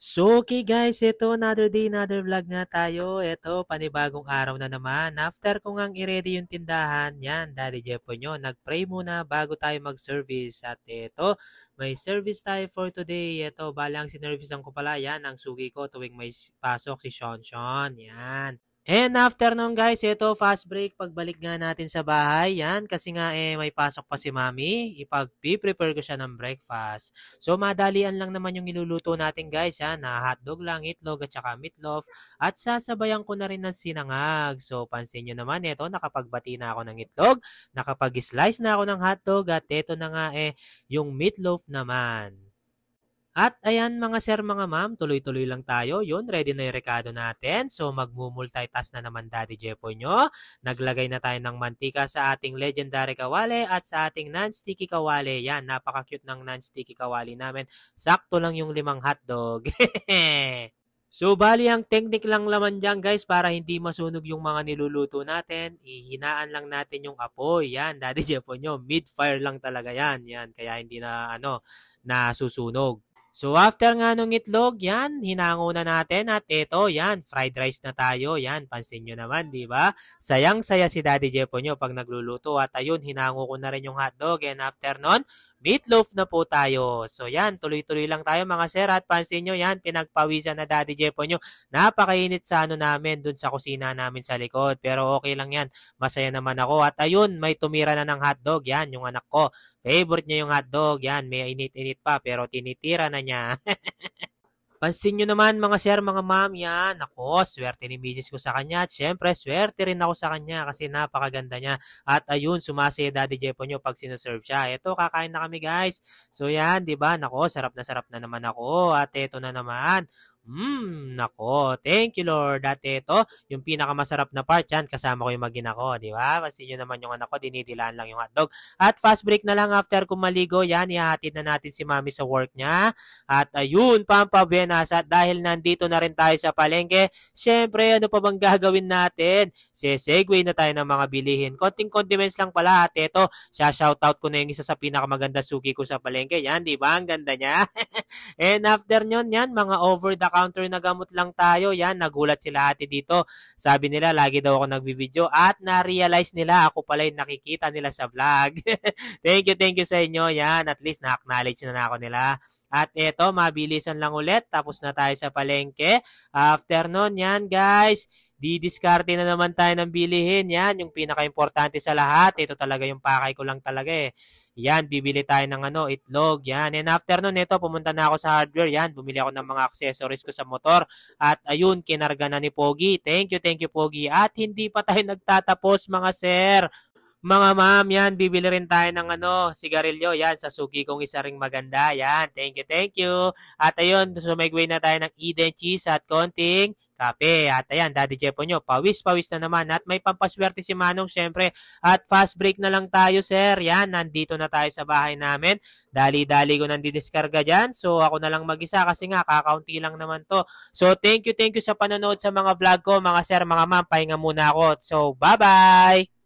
So, okay guys, ito another day, another vlog nga tayo. Ito, panibagong araw na naman. After ko ngang i-ready yung tindahan, yan, Daddy Jepo nyo, nag-pray muna bago tayo mag-service. At ito, may service tayo for today. Ito, balang sinervisan ko pala, yan, ang sugi ko tuwing may pasok si Sean Sean. Yan. And after nun guys, ito fast break, pagbalik nga natin sa bahay, yan, kasi nga may pasok pa si Mami, ipag-prepare ko siya ng breakfast. So madalian lang naman yung iluluto natin guys, yan, na hotdog lang, itlog at saka meatloaf, at sasabayan ko na rin ng sinangag. So pansin nyo naman, ito, nakapagbati na ako ng itlog, nakapag-slice na ako ng hotdog, at ito na nga yung meatloaf naman. At ayan mga sir, mga ma'am, tuloy-tuloy lang tayo. Yun, ready na yung rekado natin. So magmumultitask na naman Daddy Jepo nyo. Naglagay na tayo ng mantika sa ating legendary kawali at sa ating non-sticky kawali. Yan, napaka-cute ng non-sticky kawali namin. Sakto lang yung 5 hotdog. So, bali ang technique lang naman dyan guys para hindi masunog yung mga niluluto natin. Ihinaan lang natin yung apoy. Yan, Daddy Jepo nyo. Mid-fire lang talaga yan. Yan, kaya hindi na nasusunog. So, after nga nung itlog, yan, hinango na natin at ito, yan, fried rice na tayo. Yan, pansin nyo naman, di ba? Sayang-saya si Daddy Jepo nyo pag nagluluto. At ayun, hinango ko na rin yung hotdog. And after nun, meatloaf na po tayo. So, yan, tuloy-tuloy lang tayo mga sir. At pansin nyo, yan, pinagpawisan na Daddy Jepo nyo. Napakainit sa namin, dun sa kusina namin sa likod. Pero okay lang yan. Masaya naman ako. At ayun, may tumira na ng hotdog. Yan, yung anak ko. Favorite niya yung hotdog. Yan, may init-init pa pero tinitira na niya. Pansin nyo naman mga sir, mga ma'am, yan. Ako, swerte ni misis ko sa kanya. At syempre, swerte rin ako sa kanya kasi napakaganda niya. At ayun, sumasaya Daddy Jepo nyo pag sinuserve siya. Ito, kakain na kami guys. So yan, di ba? Nako, sarap na naman ako. At ito na naman. Nako, thank you Lord. At ito, yung pinakamasarap na part yan, kasama ko yung magina ko, di ba? Kasi nyo naman yung anak ko, dinidilaan lang yung hotdog. At fast break na lang after kung maligo, yan, ihahatid na natin si Mami sa work niya. At ayun, pampabuenas, at dahil nandito na rin tayo sa palengke, syempre, ano pa bang gagawin natin? Sesegue na tayo ng mga bilihin. Konting condiments lang pala, at ito, shoutout ko na yung isa sa pinakamaganda suki ko sa palengke. Yan, di ba? Ang ganda niya. And after nyon, yan, mga over-the-counter na gamot lang tayo. Yan, nagulat sila ate dito. Sabi nila, lagi daw ako nagvi-video at na-realize nila ako pala yung nakikita nila sa vlog. Thank you sa inyo. Yan, at least na-acknowledge na ako nila. At eto, mabilisan lang ulit. Tapos na tayo sa palengke. After nun, yan guys, didiskarte na naman tayo ng bilihin. Yan, yung pinaka-importante sa lahat. Ito talaga yung pakay ko lang talaga eh. Yan, bibili tayo ng itlog. Yan. And after nun, ito, pumunta na ako sa hardware. Yan, bumili ako ng mga accessories ko sa motor. At ayun, kinarga na ni Pogi. Thank you, Pogi. At hindi pa tayo nagtatapos, mga sir. Mga ma'am, yan, bibili rin tayo ng sigarilyo. Yan, sa suki kong isa ring maganda. Yan, thank you. At ayun, sumigway na tayo ng Eden cheese at konting kape. At ayan, Daddy Jepo nyo, pawis-pawis na naman. At may pampaswerte si Manong, syempre. At fast break na lang tayo, sir. Yan, nandito na tayo sa bahay namin. Dali-dali ko nang didiskarga dyan. So, ako na lang mag-isa kasi nga, kakaunti lang naman to. So, thank you sa panonood sa mga vlog ko, mga sir, mga ma'am. Pahinga muna ako. So, bye-bye!